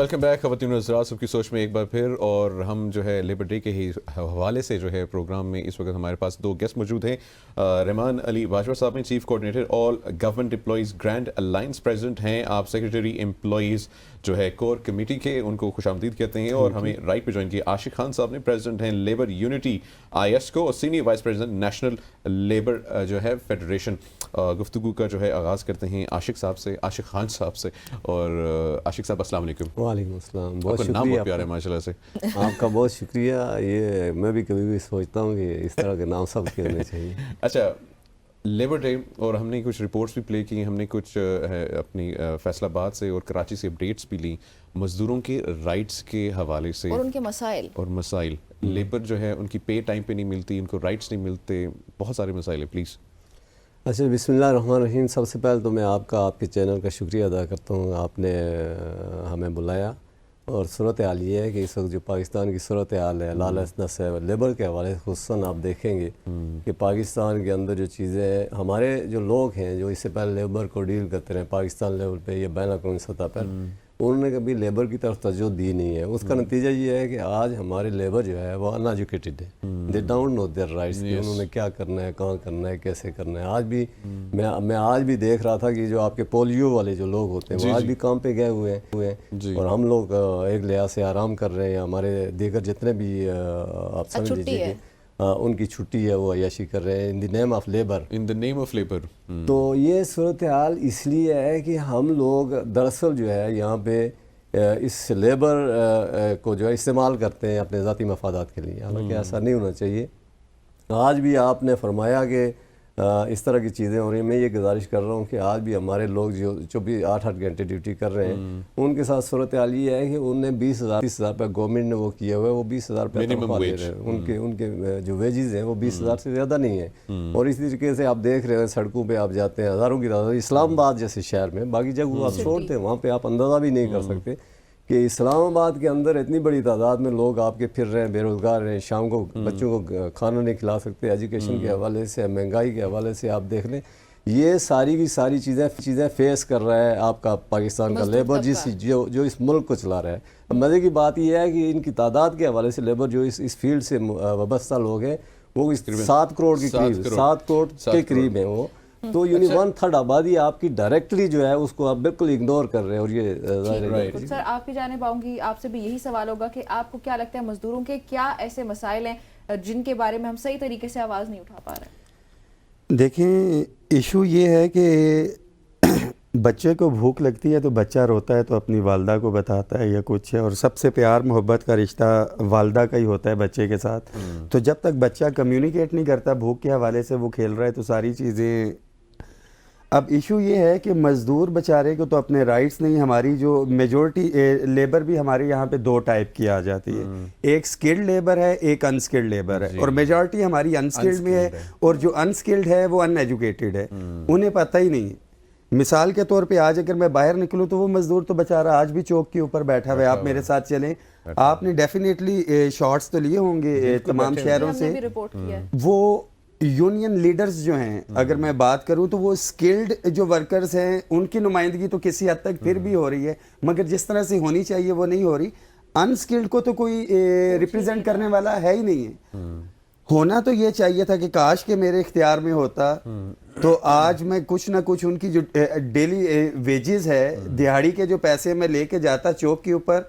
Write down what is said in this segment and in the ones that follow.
Welcome back خواتین و حضرات، سب کی سوچ میں ایک بار پھر، اور ہم جو ہے لیبر ڈے کے ہی حوالے سے جو ہے پروگرام میں اس وقت ہمارے پاس دو گیسٹ موجود ہیں. رحمان علی باجوہ صاحب ہیں، چیف کوآرڈینیٹر آل government employees grand alliance president ہیں. آپ سیکرٹری امپلائیز جو ہے کور کمیٹی کے، ان کو خوش آمدید کہتے ہیں. اور ہمیں رائٹ پہ جوائن کیا عاشق خان صاحب نے، پریزیڈنٹ ہیں لیبر یونٹی آئی ایس کو، اور senior vice president national labour جو ہے فیڈریشن. گفتگو کا جو ہے آغاز کرتے ہیں عاشق صاحب سے، عاشق خان صاحب سے. اور عاشق صاحب السلام علیکم. وعلیکم السلام. بہت نام شکریہ بہت پیارا ہے ماشاء اللہ سے. آپ کا بہت شکریہ. یہ میں بھی کبھی بھی سوچتا ہوں کہ اس طرح کے نام سب کے ہونے چاہیے. اچھا، لیبر ڈے، اور ہم نے کچھ رپورٹس بھی پلے کی، ہم نے کچھ اپنی فیصل آباد سے اور کراچی سے اپڈیٹس بھی لی مزدوروں کے رائٹس کے حوالے سے اور ان کے مسائل. لیبر جو ہے ان کی پے ٹائم پہ نہیں ملتی، ان کو رائٹس نہیں ملتے، بہت سارے مسائل ہیں. پلیز. اچھا، بسم اللہ الرحمن الرحیم. سب سے پہلے تو میں آپ کے چینل کا شکریہ ادا کرتا ہوں. آپ نے ہمیں بلایا، اور صورت حال یہ ہے کہ اس وقت جو پاکستان کی صورت حال ہے لالسنس ہے لیبر کے حوالے سے، خصوصاً آپ دیکھیں گے کہ پاکستان کے اندر جو چیزیں ہیں، ہمارے جو لوگ ہیں جو اس سے پہلے لیبر کو ڈیل کرتے رہے پاکستان لیول پہ یا بین الاقوامی سطح پر، انہوں نے کبھی لیبر کی طرف توجہ دی نہیں ہے. اس کا نتیجہ یہ ہے کہ آج ہمارے لیبر جو ہے وہ ان ایجوکیٹڈ ہے. They don't know their rights, کہ انہوں نے کیا کرنا ہے، کہاں کرنا ہے، کیسے کرنا ہے. آج بھی میں آج بھی دیکھ رہا تھا کہ جو آپ کے پولیو والے جو لوگ ہوتے ہیں وہ آج بھی کام پہ گئے ہوئے ہیں، اور ہم لوگ ایک لحاظ سے آرام کر رہے ہیں. ہمارے دیگر جتنے بھی آپ سمجھ لیجیے کہ ان کی چھٹی ہے، وہ عیاشی کر رہے ہیں ان دی نیم آف لیبر. تو یہ صورتحال اس لیے ہے کہ ہم لوگ دراصل جو ہے یہاں پہ اس لیبر کو جو ہے استعمال کرتے ہیں اپنے ذاتی مفادات کے لیے، حالانکہ ایسا نہیں ہونا چاہیے. آج بھی آپ نے فرمایا کہ اس طرح کی چیزیں ہو رہی ہیں. میں یہ گزارش کر رہا ہوں کہ آج بھی ہمارے لوگ جو بھی 8 گھنٹے ڈیوٹی کر رہے ہیں، ان کے ساتھ صورتحال یہ ہے کہ انہیں 20,000 پہ گورنمنٹ نے وہ کیا ہوا ہے، وہ 20,000 پہ تنخواہ دے رہے ہیں. ان کے جو ویجز ہیں وہ 20,000 سے زیادہ نہیں ہیں. اور اسی طریقے سے آپ دیکھ رہے ہیں سڑکوں پہ آپ جاتے ہیں ہزاروں کی تعداد. اسلام آباد جیسے شہر میں، باقی جگہ آپ چھوڑتے ہیں وہاں پہ آپ اندازہ بھی نہیں کر سکتے کہ اسلام آباد کے اندر اتنی بڑی تعداد میں لوگ آپ کے پھر رہے ہیں، بے روزگار رہے ہیں، شام کو بچوں کو کھانا نہیں کھلا سکتے. ایجوکیشن کے حوالے سے، مہنگائی کے حوالے سے آپ دیکھ لیں، یہ ساری کی ساری چیزیں فیس کر رہا ہے آپ کا پاکستان کا لیبر، جو اس ملک کو چلا رہا ہے. مزے کی بات یہ ہے کہ ان کی تعداد کے حوالے سے لیبر جو اس فیلڈ سے وابستہ لوگ ہیں وہ 7 کروڑ کے قریب ہیں وہ. تو یعنی 1/3 آبادی آپ کی ڈائریکٹلی جو ہے اس کو آپ بالکل اگنور کر رہے ہیں. اور یہ سر آپ کی جانب آؤں گی، آپ سے بھی یہی سوال ہوگا کہ آپ کو کیا لگتا ہے مزدوروں کے کیا ایسے مسائل ہیں جن کے بارے میں ہم صحیح طریقے سے آواز نہیں اٹھا پا رہے؟ دیکھیں، ایشو یہ ہے کہ بچے کو بھوک لگتی ہے تو بچہ روتا ہے تو اپنی والدہ کو بتاتا ہے یا کچھ ہے، اور سب سے پیار محبت کا رشتہ والدہ کا ہی ہوتا ہے بچے کے ساتھ. تو جب تک بچہ کمیونیکیٹ نہیں کرتا بھوک کے حوالے سے، وہ کھیل رہا ہے تو ساری چیزیں. اب ایشو یہ ہے کہ مزدور بیچارے کو تو اپنے رائٹس نہیں. ہماری جو میجورٹی لیبر بھی ہمارے یہاں پہ 2 ٹائپ کی آ جاتی ہے، ایک سکلڈ لیبر ہے، ایک انسکلڈ لیبر ہے. اور میجورٹی ہماری انسکلڈ میں ہے، اور جو انسکلڈ ہے وہ ان ایجوکیٹڈ ہے، انہیں پتہ ہی نہیں ہے. مثال کے طور پہ آج اگر میں باہر نکلوں تو وہ مزدور تو بیچارہ آج بھی چوک کے اوپر بیٹھا ہوا ہے. آپ میرے ساتھ چلیں، آپ نے ڈیفینیٹلی شارٹس تو لیے ہوں گے تمام شہروں سے. وہ یونین لیڈرز جو ہیں، اگر میں بات کروں تو وہ سکلڈ جو ورکرز ہیں ان کی نمائندگی تو کسی حد تک پھر بھی ہو رہی ہے، مگر جس طرح سے ہونی چاہیے وہ نہیں ہو رہی. انسکلڈ کو تو کوئی ریپرزینٹ کرنے والا ہے ہی نہیں ہے. ہونا تو یہ چاہیے تھا کہ کاش کہ میرے اختیار میں ہوتا تو آج میں کچھ نہ کچھ ان کی جو ڈیلی ویجز ہے، دہاڑی کے جو پیسے میں لے کے جاتا چوک کے اوپر،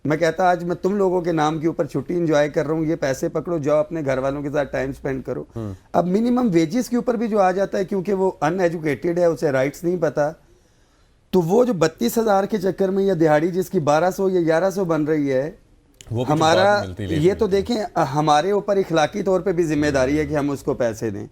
میں کہتا آج میں تم لوگوں کے نام کے اوپر چھٹی انجوائے کر رہا ہوں، یہ پیسے پکڑو، جاؤ اپنے گھر والوں کے ساتھ ٹائم سپینڈ کرو. اب منیمم ویجز کے اوپر بھی جو آ جاتا ہے، کیونکہ وہ ان ایجوکیٹڈ ہے، اسے رائٹس نہیں پتا، تو وہ جو 32,000 کے چکر میں یا دہاڑی جس کی 1200 یا 1100 بن رہی ہے، ہمارا یہ تو دیکھیں ہمارے اوپر اخلاقی طور پہ بھی ذمہ داری ہے کہ ہم اس کو پیسے دیں.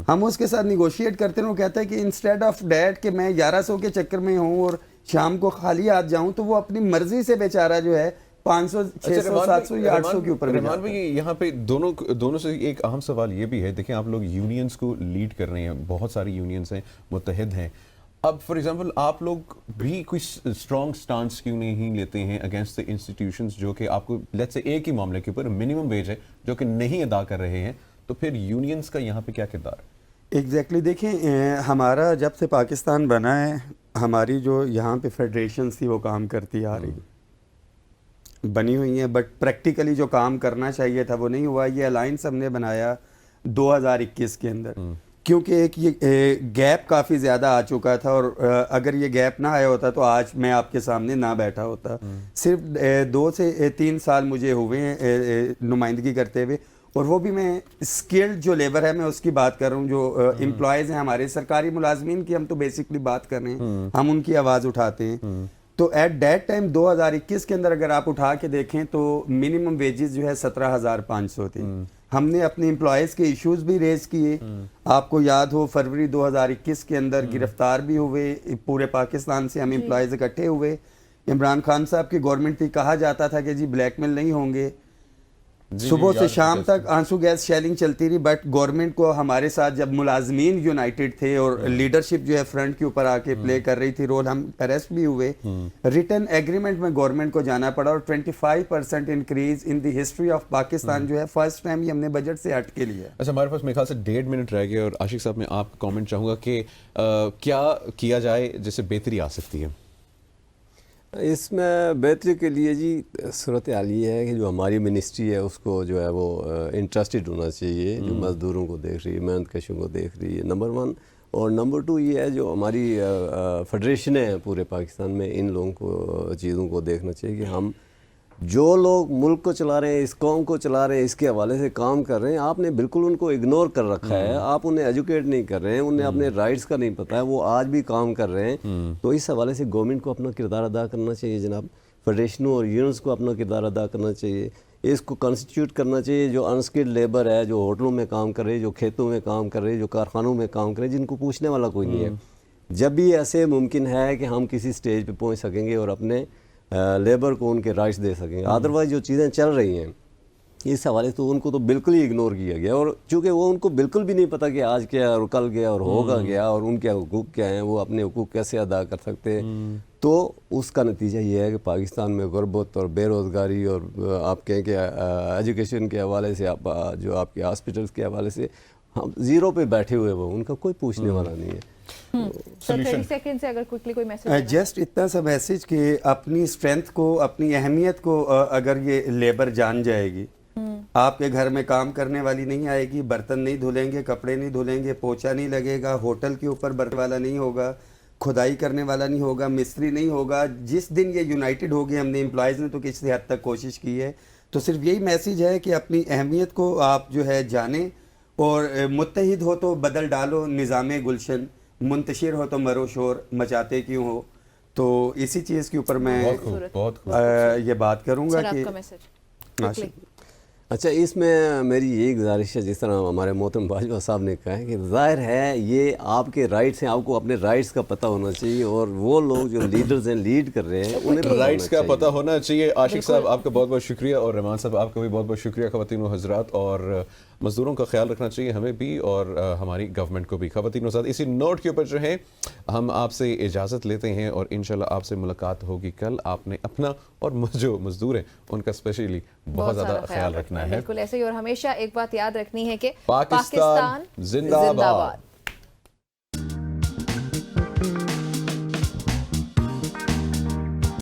ہم اس کے ساتھ نیگوشیٹ کرتے ہیں. وہ کہتا ہے کہ انسٹیڈ آف ڈیٹ کہ میں 1100 کے چکر میں ہوں اور شام کو خالی ہاتھ جاؤں، تو وہ اپنی مرضی سے بیچارہ جو ہے 500 600 700 یا 800 کے اوپر. رحمان بھائی، یہاں پہ دونوں سے ایک اہم سوال یہ بھی ہے. دیکھیں آپ لوگ یونینز کو لیڈ کر رہے ہیں، بہت ساری یونینز ہیں، متحد ہیں. اب فار ایگزامپل آپ لوگ بھی کچھ اسٹرانگ سٹانس کیوں نہیں لیتے ہیں اگینسٹ انسٹیٹیوشنز جو کہ آپ کو لیٹس سے ایک ہی معاملے کے اوپر منیمم ویج ہے جو کہ نہیں ادا کر رہے ہیں؟ تو پھر یونینز کا یہاں پہ کیا کردار ہے؟ ایگزیکٹلی دیکھیں، ہمارا جب سے پاکستان بنا ہے، ہماری جو یہاں پہ فیڈریشنز تھی وہ کام کرتی آ رہی. بنی ہوئی ہیں, بٹ پریکٹیکلی جو کام کرنا چاہیے تھا وہ نہیں ہوا. یہ الائنس ہم نے بنایا 2021 کے اندر, کیونکہ ایک یہ گیپ کافی زیادہ آ چکا تھا, اور اگر یہ گیپ نہ آیا ہوتا تو آج میں آپ کے سامنے نہ بیٹھا ہوتا. صرف 2 سے 3 سال مجھے ہوئے ہیں نمائندگی کرتے ہوئے, اور وہ بھی میں اسکلڈ جو لیبر ہے میں اس کی بات کر رہا ہوں, جو امپلائیز ہیں ہمارے سرکاری ملازمین کی ہم تو بیسکلی بات کر رہے ہیں, ہم ان کی آواز اٹھاتے ہیں. تو ایٹ دیٹ ٹائم 2021 کے اندر اگر آپ اٹھا کے دیکھیں تو منیمم ویجز جو ہے 17,500 تھی. ہم نے اپنے امپلائیز کے ایشوز بھی ریز کیے. آپ کو یاد ہو فروری 2021 کے اندر گرفتار بھی ہوئے, پورے پاکستان سے ہم امپلائیز اکٹھے ہوئے. عمران خان صاحب کی گورنمنٹ تھی, کہا جاتا تھا کہ جی بلیک میل نہیں ہوں گے, صبح سے شام تک آنسو گیس شیلنگ چلتی رہی. بٹ گورنمنٹ کو ہمارے ساتھ جب ملازمین یونائٹڈ تھے اور لیڈرشپ جو ہے فرنٹ کے اوپر آ کے پلے کر رہی تھی رول, ہم اریسٹ بھی ہوئے. ریٹن ایگریمنٹ میں گورنمنٹ کو جانا پڑا, اور 25% increase in the history of Pakistan جو ہے فرسٹ ٹائم یہ ہم نے بجٹ سے ہٹ کے لیا. اچھا, ہمارے پاس میرے خیال سے 1.5 منٹ رہ گئے, اور عاشق صاحب میں آپ کا کامنٹ چاہوں گا کہ کیا کیا جائے جس سے بہتری آ سکتی ہے. اس میں بہتری کے لیے جی صورتحال یہ ہے کہ جو ہماری منسٹری ہے اس کو جو ہے وہ انٹرسٹڈ ہونا چاہیے, جو مزدوروں کو دیکھ رہی ہے, محنت کشوں کو دیکھ رہی ہے, نمبر 1. اور نمبر 2 یہ ہے جو ہماری فیڈریشنیں ہیں پورے پاکستان میں, ان لوگوں کو چیزوں کو دیکھنا چاہیے کہ ہم جو لوگ ملک کو چلا رہے ہیں, اس قوم کو چلا رہے ہیں, اس کے حوالے سے کام کر رہے ہیں, آپ نے بالکل ان کو اگنور کر رکھا ہے. آپ انہیں ایجوکیٹ نہیں کر رہے ہیں, انہیں اپنے رائٹس کا نہیں پتہ ہے, وہ آج بھی کام کر رہے ہیں. تو اس حوالے سے گورنمنٹ کو اپنا کردار ادا کرنا چاہیے جناب, فیڈریشنوں اور یونینز کو اپنا کردار ادا کرنا چاہیے. اس کو کنسٹیٹیوٹ کرنا چاہیے جو انسکلڈ لیبر ہے, جو ہوٹلوں میں کام کر رہے, جو کھیتوں میں کام کر رہے, جو کارخانوں میں کام کر رہے, جن کو پوچھنے والا کوئی نہیں ہے. جب بھی ایسے ممکن ہے کہ ہم کسی سٹیج پہ پہنچ سکیں گے اور اپنے لیبر کو ان کے رائٹس دے سکیں گے. ادروائز جو چیزیں چل رہی ہیں اس حوالے سے ان کو تو بالکل ہی اگنور کیا گیا, اور چونکہ وہ ان کو بالکل بھی نہیں پتہ کہ آج کیا اور کل گیا اور ہوگا گیا, اور ان کے حقوق کیا ہیں, وہ اپنے حقوق کیسے ادا کر سکتے ہیں. تو اس کا نتیجہ یہ ہے کہ پاکستان میں غربت اور بے روزگاری, اور آپ کہیں کہ ایجوکیشن کے حوالے سے, جو آپ کے ہاسپٹلس کے حوالے سے ہم زیرو پہ بیٹھے ہوئے, وہ ان کا کوئی پوچھنے والا نہیں ہے. جسٹ اتنا سا میسج کہ اپنی اسٹرینتھ کو, اپنی اہمیت کو اگر یہ لیبر جان جائے گی, آپ کے گھر میں کام کرنے والی نہیں آئے گی, برتن نہیں دھلیں گے, کپڑے نہیں دھلیں گے, پوچھا نہیں لگے گا, ہوٹل کے اوپر برتن والا نہیں ہوگا, کھدائی کرنے والا نہیں ہوگا, مستری نہیں ہوگا. جس دن یہ یونائٹڈ ہوگی, ہم نے امپلائیز نے تو کسی حد تک کوشش کی ہے, تو صرف یہی میسیج ہے کہ اپنی اہمیت کو آپ جو ہے جانیں, اور متحد ہو تو بدل ڈالو نظام گلشن, منتشر ہو تو مرو شور, مچاتے کیوں ہو. تو اسی چیز کے اوپر میں یہ بات کروں گا کہ اچھا, اس میں میری یہی گزارش ہے, جس طرح ہمارے محترم باجوہ صاحب نے کہا ہے کہ ظاہر ہے یہ آپ کے رائٹس ہیں, آپ کو اپنے رائٹس کا پتہ ہونا چاہیے, اور وہ لوگ جو لیڈرز ہیں, لیڈ کر رہے ہیں, انہیں رائٹس کا پتہ ہونا چاہیے. عاشق صاحب آپ کا بہت بہت شکریہ, اور رحمان صاحب آپ کا بھی بہت بہت شکریہ. خواتین و حضرات, اور مزدوروں کا خیال رکھنا چاہیے ہمیں بھی اور ہماری گورنمنٹ کو بھی. خواتین و حضرات, اسی نوٹ کے اوپر جو ہے ہم آپ سے اجازت لیتے ہیں, اور انشاءاللہ آپ سے ملاقات ہوگی کل. آپ نے اپنا اور جو مزدور ہیں ان کا اسپیشلی بہت زیادہ خیال رکھنا ہے. بالکل ایسے ہی, اور ہمیشہ ایک بات یاد رکھنی ہے کہ پاکستان زندہ باد.